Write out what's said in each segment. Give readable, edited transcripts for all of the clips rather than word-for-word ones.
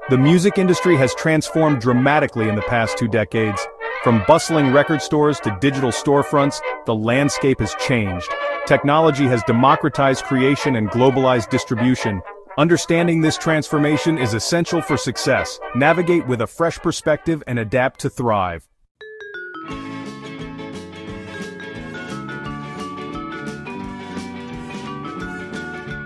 The music industry has transformed dramatically in the past 2 decades. From bustling record stores to digital storefronts, the landscape has changed. Technology has democratized creation and globalized distribution. Understanding this transformation is essential for success. Navigate with a fresh perspective and adapt to thrive.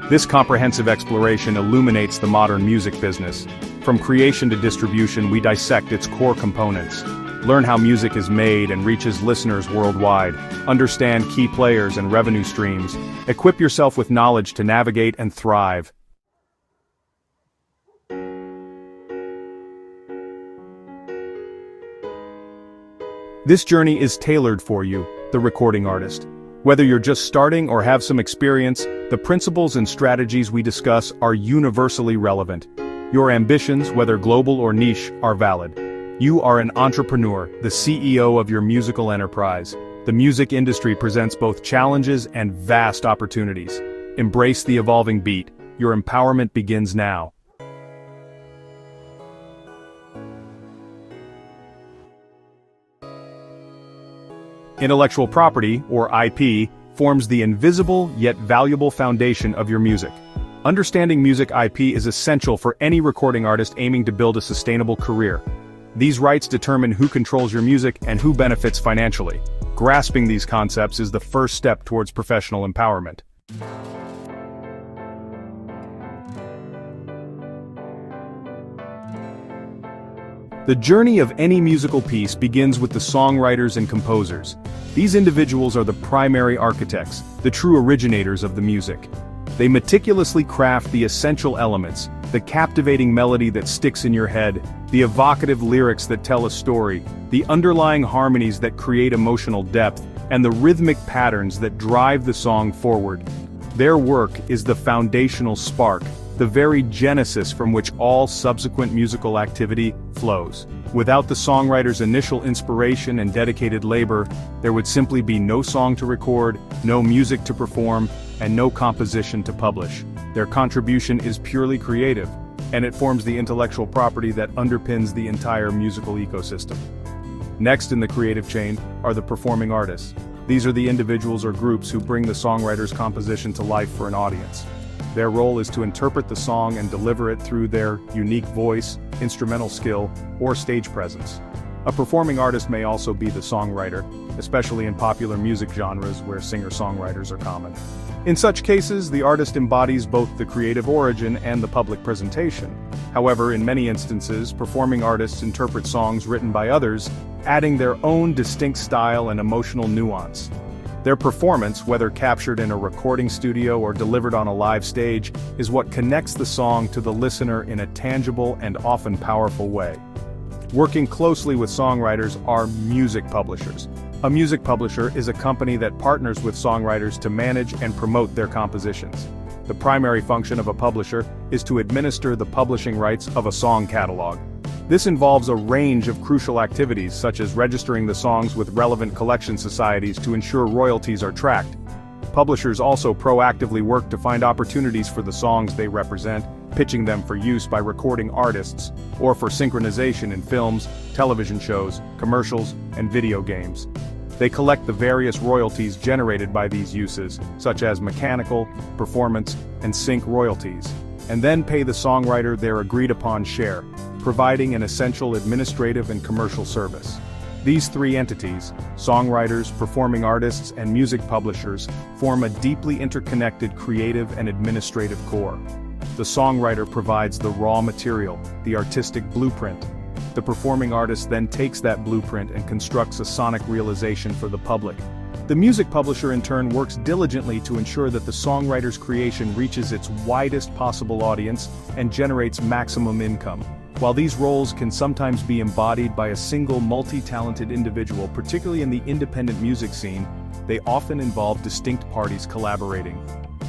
This comprehensive exploration illuminates the modern music business. From creation to distribution, we dissect its core components. Learn how music is made and reaches listeners worldwide. Understand key players and revenue streams. Equip yourself with knowledge to navigate and thrive. This journey is tailored for you, the recording artist. Whether you're just starting or have some experience, the principles and strategies we discuss are universally relevant. Your ambitions, whether global or niche, are valid. You are an entrepreneur, the CEO of your musical enterprise. The music industry presents both challenges and vast opportunities. Embrace the evolving beat. Your empowerment begins now. Intellectual property, or IP, forms the invisible yet valuable foundation of your music. Understanding music IP is essential for any recording artist aiming to build a sustainable career. These rights determine who controls your music and who benefits financially. Grasping these concepts is the first step towards professional empowerment. The journey of any musical piece begins with the songwriters and composers. These individuals are the primary architects, the true originators of the music. They meticulously craft the essential elements, the captivating melody that sticks in your head, the evocative lyrics that tell a story, the underlying harmonies that create emotional depth, and the rhythmic patterns that drive the song forward. Their work is the foundational spark, the very genesis from which all subsequent musical activity flows. Without the songwriter's initial inspiration and dedicated labor, there would simply be no song to record, no music to perform, and no composition to publish. Their contribution is purely creative, and it forms the intellectual property that underpins the entire musical ecosystem. Next in the creative chain are the performing artists. These are the individuals or groups who bring the songwriter's composition to life for an audience. Their role is to interpret the song and deliver it through their unique voice, instrumental skill, or stage presence. A performing artist may also be the songwriter, especially in popular music genres where singer-songwriters are common. In such cases, the artist embodies both the creative origin and the public presentation. However, in many instances, performing artists interpret songs written by others, adding their own distinct style and emotional nuance. Their performance, whether captured in a recording studio or delivered on a live stage, is what connects the song to the listener in a tangible and often powerful way. Working closely with songwriters are music publishers. A music publisher is a company that partners with songwriters to manage and promote their compositions. The primary function of a publisher is to administer the publishing rights of a song catalog. This involves a range of crucial activities such as registering the songs with relevant collection societies to ensure royalties are tracked. Publishers also proactively work to find opportunities for the songs they represent, pitching them for use by recording artists, or for synchronization in films, television shows, commercials, and video games. They collect the various royalties generated by these uses, such as mechanical, performance, and sync royalties, and then pay the songwriter their agreed-upon share, providing an essential administrative and commercial service. These three entities, songwriters, performing artists, and music publishers, form a deeply interconnected creative and administrative core. The songwriter provides the raw material, the artistic blueprint. The performing artist then takes that blueprint and constructs a sonic realization for the public. The music publisher in turn works diligently to ensure that the songwriter's creation reaches its widest possible audience and generates maximum income. While these roles can sometimes be embodied by a single multi-talented individual, particularly in the independent music scene, they often involve distinct parties collaborating.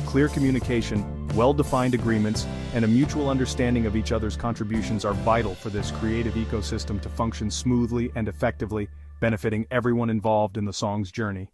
Clear communication, well-defined agreements, and a mutual understanding of each other's contributions are vital for this creative ecosystem to function smoothly and effectively, benefiting everyone involved in the song's journey.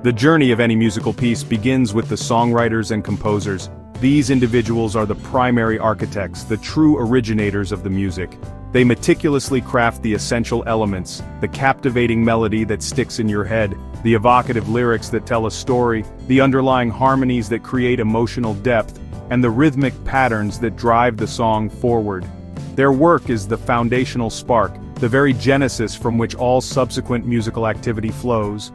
The journey of any musical piece begins with the songwriters and composers. These individuals are the primary architects, the true originators of the music. They meticulously craft the essential elements, the captivating melody that sticks in your head, the evocative lyrics that tell a story, the underlying harmonies that create emotional depth, and the rhythmic patterns that drive the song forward. Their work is the foundational spark, the very genesis from which all subsequent musical activity flows.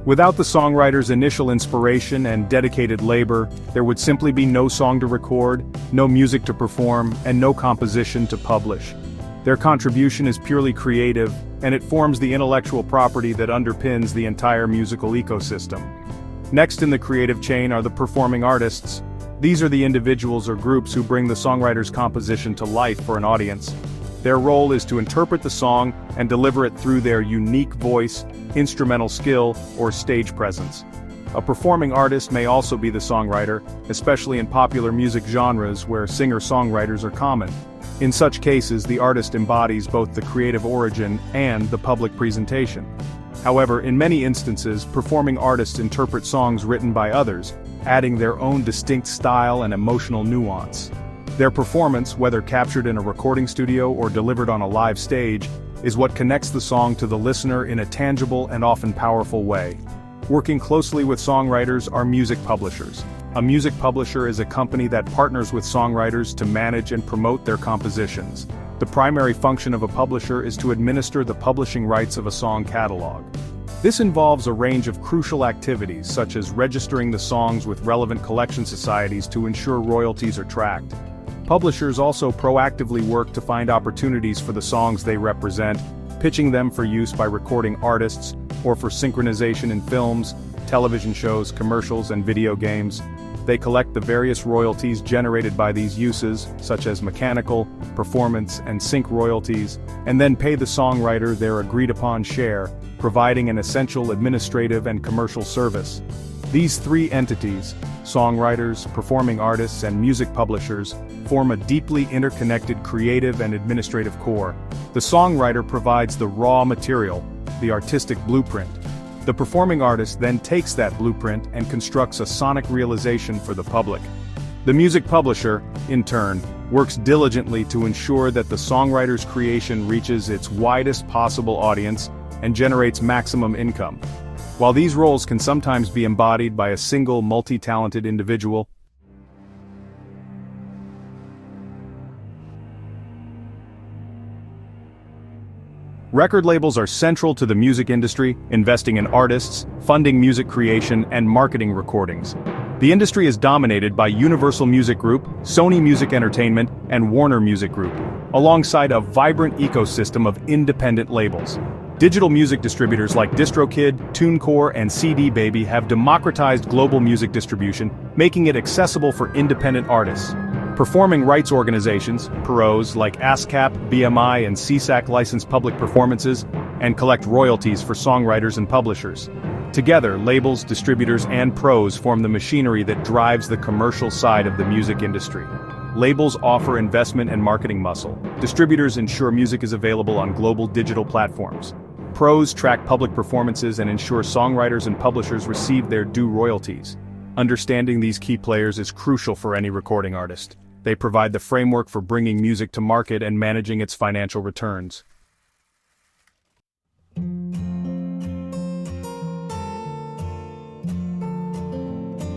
Without the songwriter's initial inspiration and dedicated labor, there would simply be no song to record, no music to perform, and no composition to publish. Their contribution is purely creative, and it forms the intellectual property that underpins the entire musical ecosystem. Next in the creative chain are the performing artists. These are the individuals or groups who bring the songwriter's composition to life for an audience. Their role is to interpret the song and deliver it through their unique voice, instrumental skill, or stage presence. A performing artist may also be the songwriter, especially in popular music genres where singer-songwriters are common. In such cases, the artist embodies both the creative origin and the public presentation. However, in many instances, performing artists interpret songs written by others, adding their own distinct style and emotional nuance. Their performance, whether captured in a recording studio or delivered on a live stage, is what connects the song to the listener in a tangible and often powerful way. Working closely with songwriters are music publishers. A music publisher is a company that partners with songwriters to manage and promote their compositions. The primary function of a publisher is to administer the publishing rights of a song catalog. This involves a range of crucial activities such as registering the songs with relevant collection societies to ensure royalties are tracked. Publishers also proactively work to find opportunities for the songs they represent, pitching them for use by recording artists, or for synchronization in films, television shows, commercials, and video games. They collect the various royalties generated by these uses, such as mechanical, performance, and sync royalties, and then pay the songwriter their agreed-upon share, providing an essential administrative and commercial service. These three entities, songwriters, performing artists, and music publishers, form a deeply interconnected creative and administrative core. The songwriter provides the raw material, the artistic blueprint. The performing artist then takes that blueprint and constructs a sonic realization for the public. The music publisher, in turn, works diligently to ensure that the songwriter's creation reaches its widest possible audience and generates maximum income. While these roles can sometimes be embodied by a single multi-talented individual, record labels are central to the music industry, investing in artists, funding music creation, and marketing recordings. The industry is dominated by Universal Music Group, Sony Music Entertainment, and Warner Music Group, alongside a vibrant ecosystem of independent labels. Digital music distributors like DistroKid, TuneCore, and CD Baby have democratized global music distribution, making it accessible for independent artists. Performing rights organizations, PROs like ASCAP, BMI, and CSAC license public performances, and collect royalties for songwriters and publishers. Together, labels, distributors, and pros form the machinery that drives the commercial side of the music industry. Labels offer investment and marketing muscle. Distributors ensure music is available on global digital platforms. Pros track public performances and ensure songwriters and publishers receive their due royalties. Understanding these key players is crucial for any recording artist. They provide the framework for bringing music to market and managing its financial returns.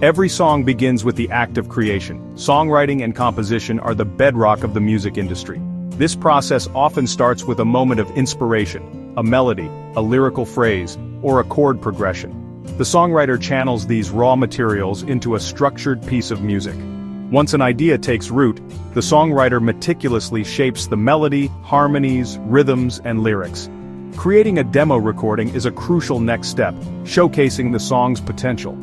Every song begins with the act of creation. Songwriting and composition are the bedrock of the music industry. This process often starts with a moment of inspiration, a melody, a lyrical phrase, or a chord progression. The songwriter channels these raw materials into a structured piece of music. Once an idea takes root, the songwriter meticulously shapes the melody, harmonies, rhythms, and lyrics. Creating a demo recording is a crucial next step, showcasing the song's potential.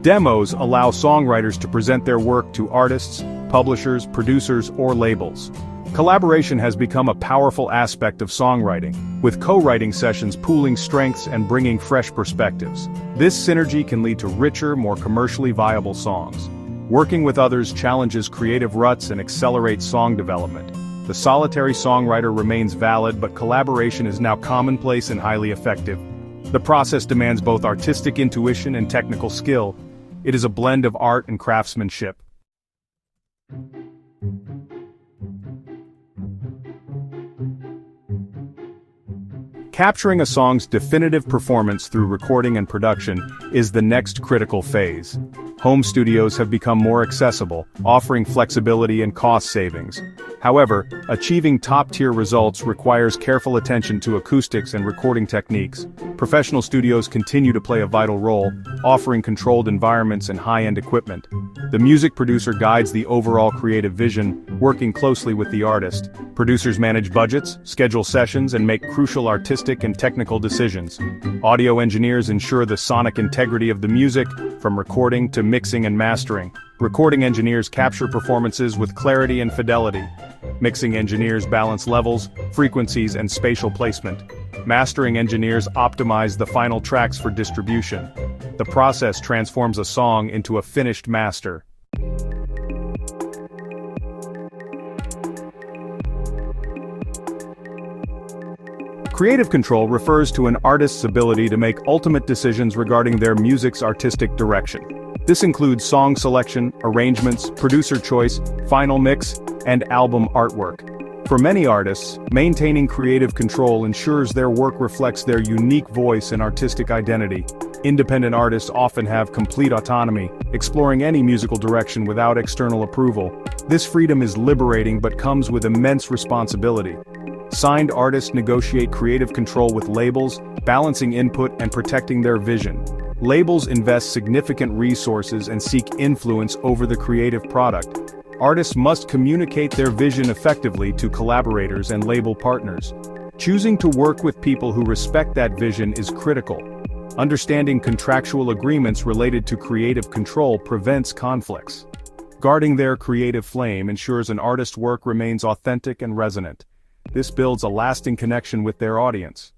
Demos allow songwriters to present their work to artists, publishers, producers, or labels. Collaboration has become a powerful aspect of songwriting, with co-writing sessions pooling strengths and bringing fresh perspectives. This synergy can lead to richer, more commercially viable songs. Working with others challenges creative ruts and accelerates song development. The solitary songwriter remains valid, but collaboration is now commonplace and highly effective. The process demands both artistic intuition and technical skill. It is a blend of art and craftsmanship. Capturing a song's definitive performance through recording and production is the next critical phase. Home studios have become more accessible, offering flexibility and cost savings. However, achieving top-tier results requires careful attention to acoustics and recording techniques. Professional studios continue to play a vital role, offering controlled environments and high-end equipment. The music producer guides the overall creative vision, working closely with the artist. Producers manage budgets, schedule sessions, and make crucial artistic and technical decisions. Audio engineers ensure the sonic integrity of the music, from recording to mixing and mastering. Recording engineers capture performances with clarity and fidelity. Mixing engineers balance levels, frequencies, and spatial placement. Mastering engineers optimize the final tracks for distribution. The process transforms a song into a finished master. Creative control refers to an artist's ability to make ultimate decisions regarding their music's artistic direction. This includes song selection, arrangements, producer choice, final mix, and album artwork. For many artists, maintaining creative control ensures their work reflects their unique voice and artistic identity. Independent artists often have complete autonomy, exploring any musical direction without external approval. This freedom is liberating but comes with immense responsibility. Signed artists negotiate creative control with labels, balancing input and protecting their vision. Labels invest significant resources and seek influence over the creative product. Artists must communicate their vision effectively to collaborators and label partners. Choosing to work with people who respect that vision is critical. Understanding contractual agreements related to creative control prevents conflicts. Guarding their creative flame ensures an artist's work remains authentic and resonant. This builds a lasting connection with their audience.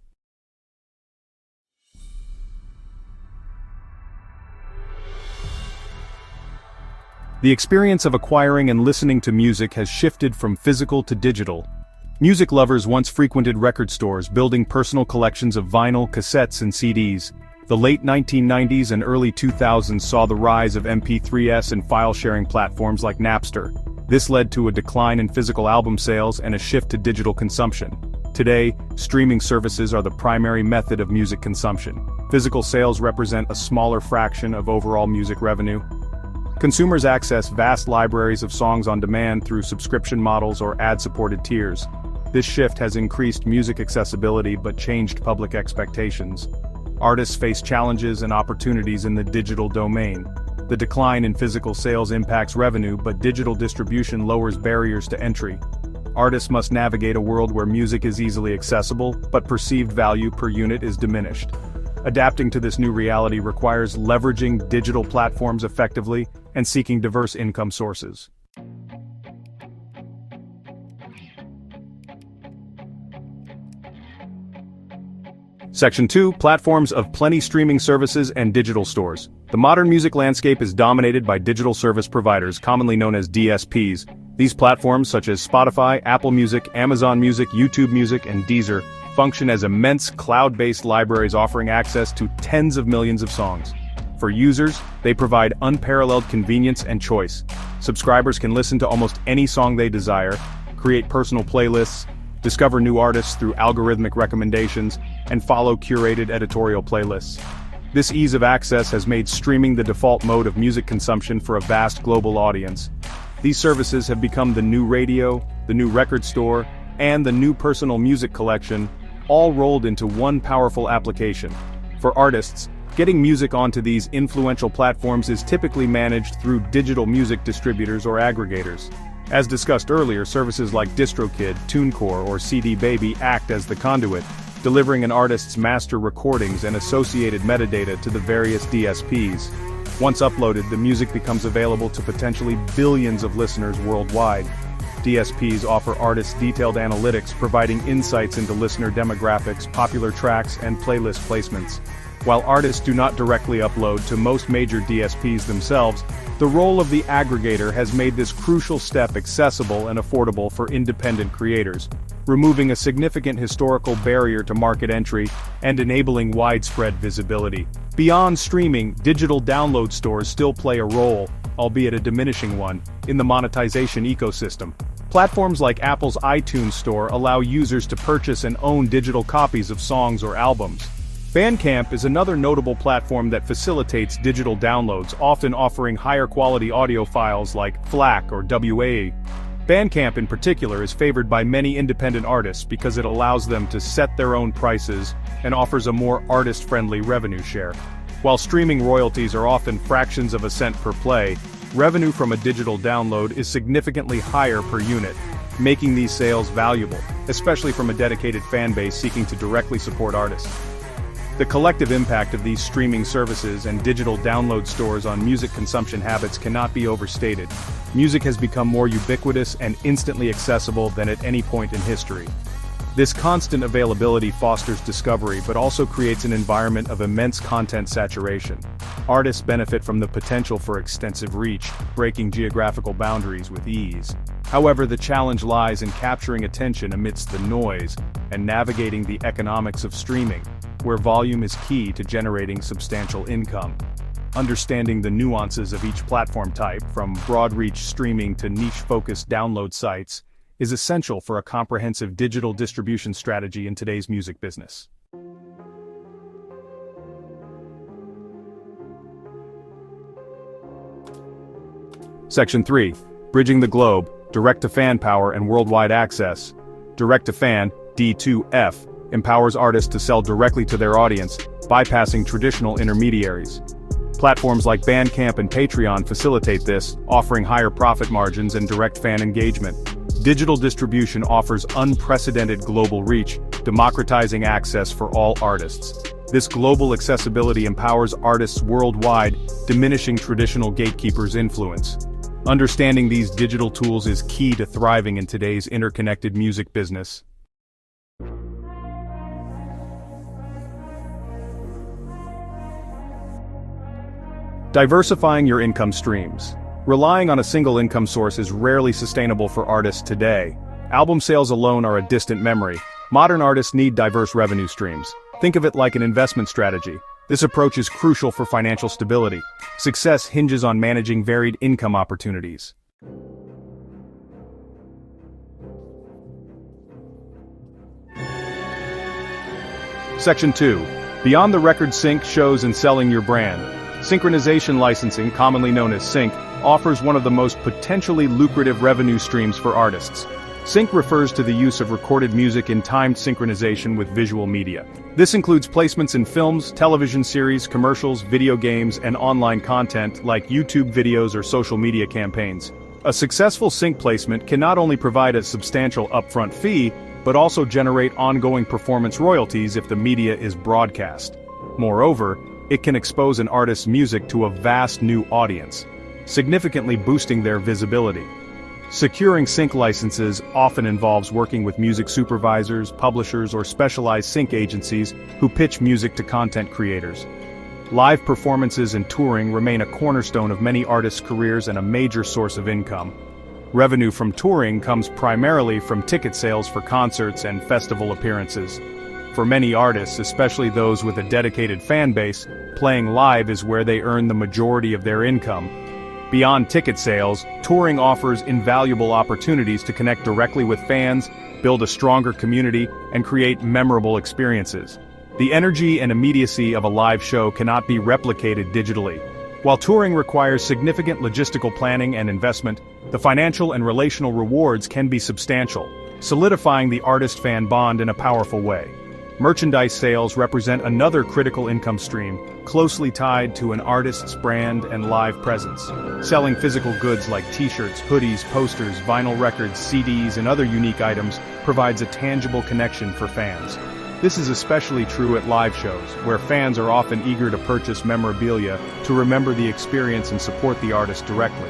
The experience of acquiring and listening to music has shifted from physical to digital. Music lovers once frequented record stores, building personal collections of vinyl, cassettes, and CDs. The late 1990s and early 2000s saw the rise of MP3s and file-sharing platforms like Napster. This led to a decline in physical album sales and a shift to digital consumption. Today, streaming services are the primary method of music consumption. Physical sales represent a smaller fraction of overall music revenue. Consumers access vast libraries of songs on demand through subscription models or ad-supported tiers. This shift has increased music accessibility but changed public expectations. Artists face challenges and opportunities in the digital domain. The decline in physical sales impacts revenue, but digital distribution lowers barriers to entry. Artists must navigate a world where music is easily accessible, but perceived value per unit is diminished. Adapting to this new reality requires leveraging digital platforms effectively and seeking diverse income sources. Section 2. Platforms of plenty streaming services and digital stores. The modern music landscape is dominated by digital service providers, commonly known as DSPs. These platforms, such as Spotify, Apple Music, Amazon Music, YouTube Music, and Deezer, function as immense cloud-based libraries offering access to tens of millions of songs. For users, they provide unparalleled convenience and choice. Subscribers can listen to almost any song they desire, create personal playlists, discover new artists through algorithmic recommendations, and follow curated editorial playlists. This ease of access has made streaming the default mode of music consumption for a vast global audience. These services have become the new radio, the new record store, and the new personal music collection, all rolled into one powerful application. For artists, getting music onto these influential platforms is typically managed through digital music distributors or aggregators. As discussed earlier, services like DistroKid, TuneCore, or CD Baby act as the conduit, delivering an artist's master recordings and associated metadata to the various DSPs. Once uploaded, the music becomes available to potentially billions of listeners worldwide. DSPs offer artists detailed analytics, providing insights into listener demographics, popular tracks, and playlist placements. While artists do not directly upload to most major DSPs themselves, the role of the aggregator has made this crucial step accessible and affordable for independent creators. removing a significant historical barrier to market entry and enabling widespread visibility. Beyond streaming, digital download stores still play a role, albeit a diminishing one, in the monetization ecosystem. Platforms like Apple's iTunes Store allow users to purchase and own digital copies of songs or albums. Bandcamp is another notable platform that facilitates digital downloads, often offering higher quality audio files like FLAC or WAV. Bandcamp in particular is favored by many independent artists because it allows them to set their own prices and offers a more artist-friendly revenue share. While streaming royalties are often fractions of a cent per play, revenue from a digital download is significantly higher per unit, making these sales valuable, especially from a dedicated fan base seeking to directly support artists. The collective impact of these streaming services and digital download stores on music consumption habits cannot be overstated. Music has become more ubiquitous and instantly accessible than at any point in history. This constant availability fosters discovery but also creates an environment of immense content saturation. Artists benefit from the potential for extensive reach, breaking geographical boundaries with ease. However, the challenge lies in capturing attention amidst the noise and navigating the economics of streaming, where volume is key to generating substantial income. Understanding the nuances of each platform type, from broad-reach streaming to niche-focused download sites, is essential for a comprehensive digital distribution strategy in today's music business. Section 3. Bridging the Globe, Direct-to-Fan Power and Worldwide Access. Direct-to-Fan, D2F, empowers artists to sell directly to their audience, bypassing traditional intermediaries. Platforms like Bandcamp and Patreon facilitate this, offering higher profit margins and direct fan engagement. Digital distribution offers unprecedented global reach, democratizing access for all artists. This global accessibility empowers artists worldwide, diminishing traditional gatekeepers' influence. Understanding these digital tools is key to thriving in today's interconnected music business. Diversifying your income streams. Relying on a single income source is rarely sustainable for artists today. Album sales alone are a distant memory. Modern artists need diverse revenue streams. Think of it like an investment strategy. This approach is crucial for financial stability. Success hinges on managing varied income opportunities. Section 2. Beyond the record sync, shows and selling your brand. Synchronization licensing, commonly known as sync, offers one of the most potentially lucrative revenue streams for artists. Sync refers to the use of recorded music in timed synchronization with visual media. This includes placements in films, television series, commercials, video games, and online content like YouTube videos or social media campaigns. A successful sync placement can not only provide a substantial upfront fee, but also generate ongoing performance royalties if the media is broadcast. Moreover, it can expose an artist's music to a vast new audience, significantly boosting their visibility. Securing sync licenses often involves working with music supervisors, publishers, or specialized sync agencies who pitch music to content creators. Live performances and touring remain a cornerstone of many artists' careers and a major source of income. Revenue from touring comes primarily from ticket sales for concerts and festival appearances. For many artists, especially those with a dedicated fan base, playing live is where they earn the majority of their income. Beyond ticket sales, touring offers invaluable opportunities to connect directly with fans, build a stronger community, and create memorable experiences. The energy and immediacy of a live show cannot be replicated digitally. While touring requires significant logistical planning and investment, the financial and relational rewards can be substantial, solidifying the artist-fan bond in a powerful way. Merchandise sales represent another critical income stream, closely tied to an artist's brand and live presence. Selling physical goods like t-shirts, hoodies, posters, vinyl records, CDs, and other unique items provides a tangible connection for fans. This is especially true at live shows, where fans are often eager to purchase memorabilia to remember the experience and support the artist directly.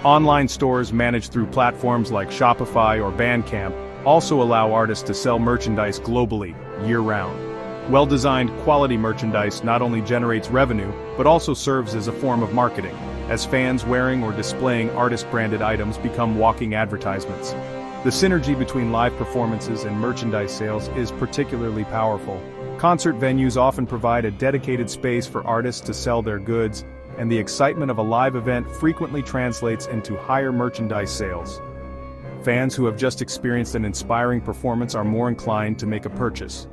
Online stores managed through platforms like Shopify or Bandcamp also allow artists to sell merchandise globally, year-round. Well-designed, quality merchandise not only generates revenue, but also serves as a form of marketing, as fans wearing or displaying artist-branded items become walking advertisements. The synergy between live performances and merchandise sales is particularly powerful. Concert venues often provide a dedicated space for artists to sell their goods, and the excitement of a live event frequently translates into higher merchandise sales. Fans who have just experienced an inspiring performance are more inclined to make a purchase.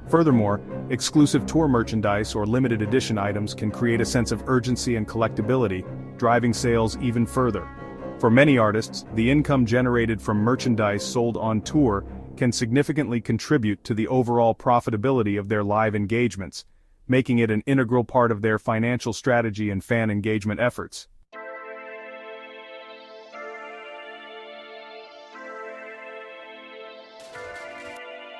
Furthermore, exclusive tour merchandise or limited edition items can create a sense of urgency and collectability, driving sales even further. For many artists, the income generated from merchandise sold on tour can significantly contribute to the overall profitability of their live engagements, making it an integral part of their financial strategy and fan engagement efforts.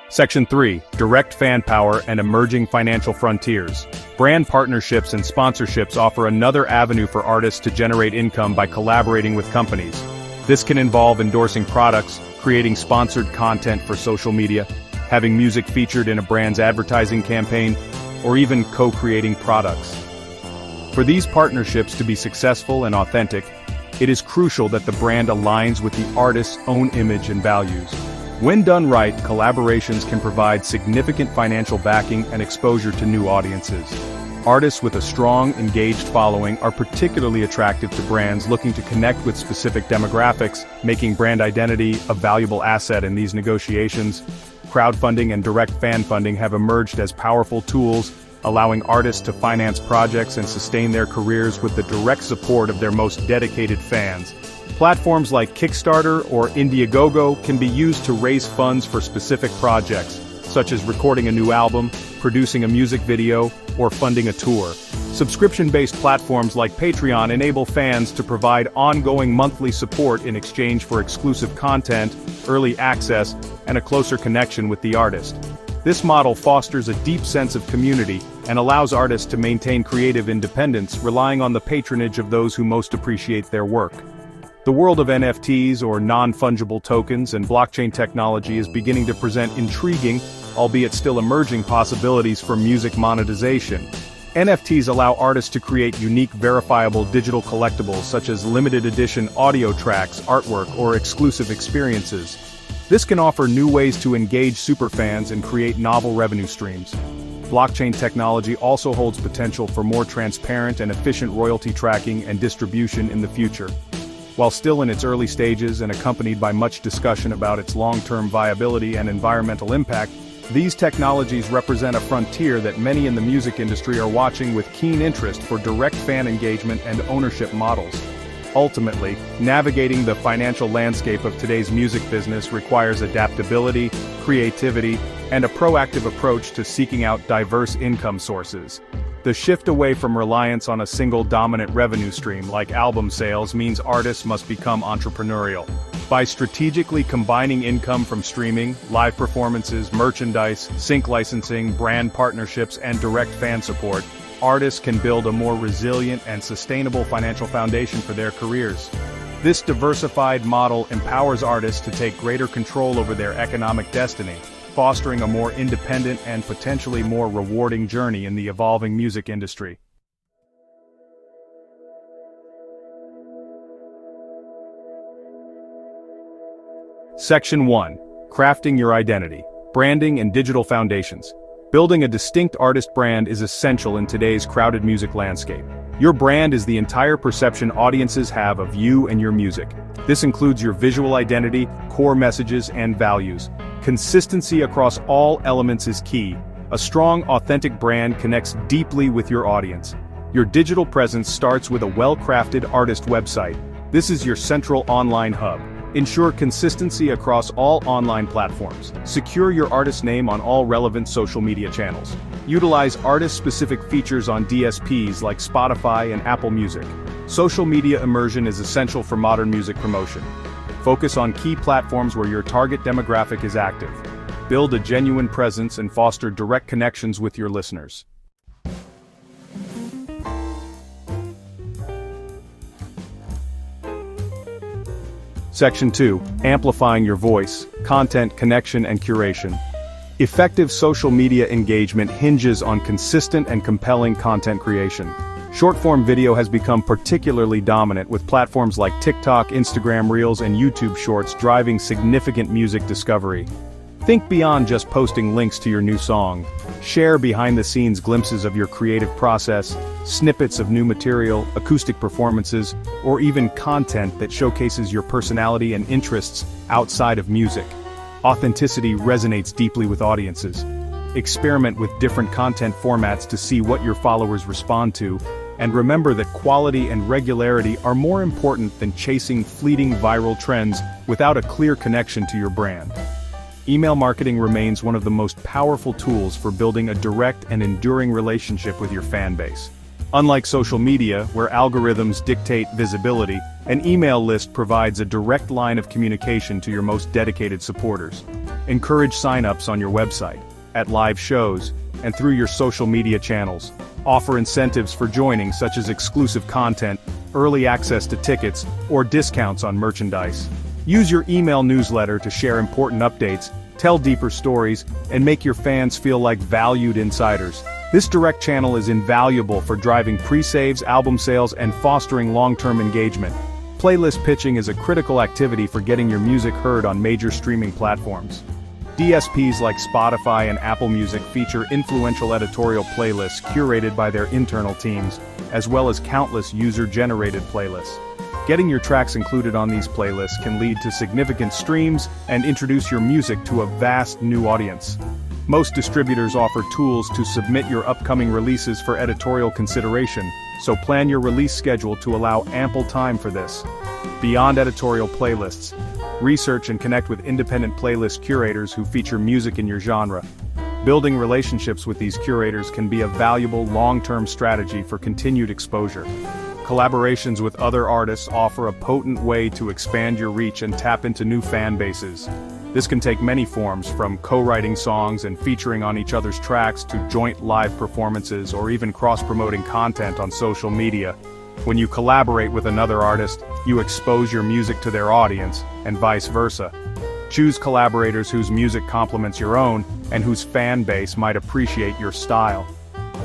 Section 3. Direct fan power and emerging financial frontiers. Brand partnerships and sponsorships offer another avenue for artists to generate income by collaborating with companies. This can involve endorsing products, creating sponsored content for social media, having music featured in a brand's advertising campaign, or even co-creating products. For these partnerships to be successful and authentic, it is crucial that the brand aligns with the artist's own image and values. When done right, collaborations can provide significant financial backing and exposure to new audiences. Artists with a strong, engaged following are particularly attractive to brands looking to connect with specific demographics, making brand identity a valuable asset in these negotiations. Crowdfunding and direct fan funding have emerged as powerful tools, allowing artists to finance projects and sustain their careers with the direct support of their most dedicated fans. Platforms like Kickstarter or Indiegogo can be used to raise funds for specific projects, such as recording a new album, producing a music video, or funding a tour. Subscription-based platforms like Patreon enable fans to provide ongoing monthly support in exchange for exclusive content, early access, and a closer connection with the artist. This model fosters a deep sense of community and allows artists to maintain creative independence, relying on the patronage of those who most appreciate their work. The world of NFTs, or non-fungible tokens, and blockchain technology is beginning to present intriguing, albeit still emerging possibilities for music monetization. NFTs allow artists to create unique, verifiable digital collectibles such as limited edition audio tracks, artwork, or exclusive experiences. This can offer new ways to engage superfans and create novel revenue streams. Blockchain technology also holds potential for more transparent and efficient royalty tracking and distribution in the future. While still in its early stages and accompanied by much discussion about its long-term viability and environmental impact, these technologies represent a frontier that many in the music industry are watching with keen interest for direct fan engagement and ownership models. Ultimately, navigating the financial landscape of today's music business requires adaptability, creativity, and a proactive approach to seeking out diverse income sources. The shift away from reliance on a single dominant revenue stream like album sales means artists must become entrepreneurial. By strategically combining income from streaming, live performances, merchandise, sync licensing, brand partnerships, and direct fan support, artists can build a more resilient and sustainable financial foundation for their careers. This diversified model empowers artists to take greater control over their economic destiny, fostering a more independent and potentially more rewarding journey in the evolving music industry. Section 1. Crafting your identity. Branding and digital foundations. Building a distinct artist brand is essential in today's crowded music landscape. Your brand is the entire perception audiences have of you and your music. This includes your visual identity, core messages, and values. Consistency across all elements is key. A strong, authentic brand connects deeply with your audience. Your digital presence starts with a well-crafted artist website. This is your central online hub. Ensure consistency across all online platforms. Secure your artist name on all relevant social media channels. Utilize artist-specific features on DSPs like Spotify and Apple Music. Social media immersion is essential for modern music promotion. Focus on key platforms where your target demographic is active. Build a genuine presence and foster direct connections with your listeners. Section 2. Amplifying your voice, content, connection, and curation. Effective social media engagement hinges on consistent and compelling content creation. Short-form video has become particularly dominant, with platforms like TikTok, Instagram Reels, and YouTube Shorts driving significant music discovery. Think beyond just posting links to your new song. Share behind-the-scenes glimpses of your creative process, snippets of new material, acoustic performances, or even content that showcases your personality and interests outside of music. Authenticity resonates deeply with audiences. Experiment with different content formats to see what your followers respond to, and remember that quality and regularity are more important than chasing fleeting viral trends without a clear connection to your brand. Email marketing remains one of the most powerful tools for building a direct and enduring relationship with your fan base. Unlike social media, where algorithms dictate visibility, an email list provides a direct line of communication to your most dedicated supporters. Encourage sign-ups on your website, at live shows, and through your social media channels. Offer incentives for joining, such as exclusive content, early access to tickets, or discounts on merchandise. Use your email newsletter to share important updates, tell deeper stories, and make your fans feel like valued insiders. This direct channel is invaluable for driving pre-saves, album sales, and fostering long-term engagement. Playlist pitching is a critical activity for getting your music heard on major streaming platforms. DSPs like Spotify and Apple Music feature influential editorial playlists curated by their internal teams, as well as countless user-generated playlists. Getting your tracks included on these playlists can lead to significant streams and introduce your music to a vast new audience. Most distributors offer tools to submit your upcoming releases for editorial consideration, so plan your release schedule to allow ample time for this. Beyond editorial playlists, research and connect with independent playlist curators who feature music in your genre. Building relationships with these curators can be a valuable long-term strategy for continued exposure. Collaborations with other artists offer a potent way to expand your reach and tap into new fan bases. This can take many forms, from co-writing songs and featuring on each other's tracks to joint live performances or even cross-promoting content on social media. When you collaborate with another artist, you expose your music to their audience, and vice versa. Choose collaborators whose music complements your own and whose fan base might appreciate your style.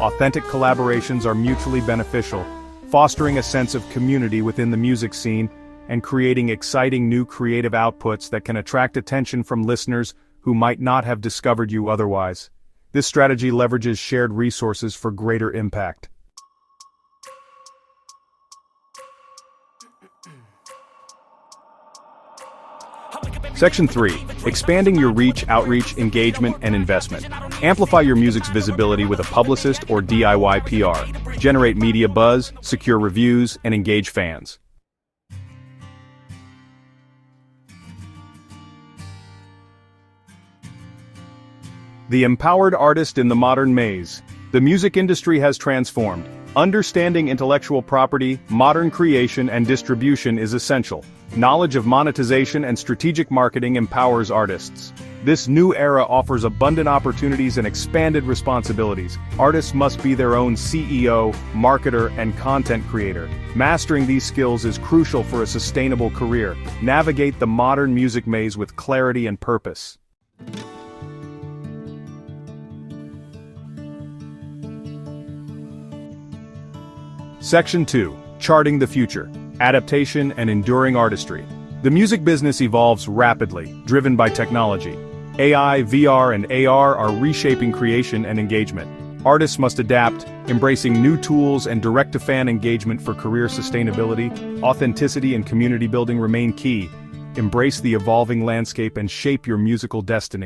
Authentic collaborations are mutually beneficial, fostering a sense of community within the music scene and creating exciting new creative outputs that can attract attention from listeners who might not have discovered you otherwise. This strategy leverages shared resources for greater impact. Section 3. Expanding your reach, outreach, engagement, and investment. Amplify your music's visibility with a publicist or DIY PR. Generate media buzz, secure reviews, and engage fans. The empowered artist in the modern maze. The music industry has transformed. Understanding intellectual property, modern creation, and distribution is essential. Knowledge of monetization and strategic marketing empowers artists. This new era offers abundant opportunities and expanded responsibilities. Artists must be their own CEO, marketer, and content creator. Mastering these skills is crucial for a sustainable career. Navigate the modern music maze with clarity and purpose. Section 2. Charting the future. Adaptation and enduring artistry. The music business evolves rapidly, driven by technology. AI, VR, and AR are reshaping creation and engagement. Artists must adapt, embracing new tools and direct-to-fan engagement for career sustainability. Authenticity and community building remain key. Embrace the evolving landscape and shape your musical destiny.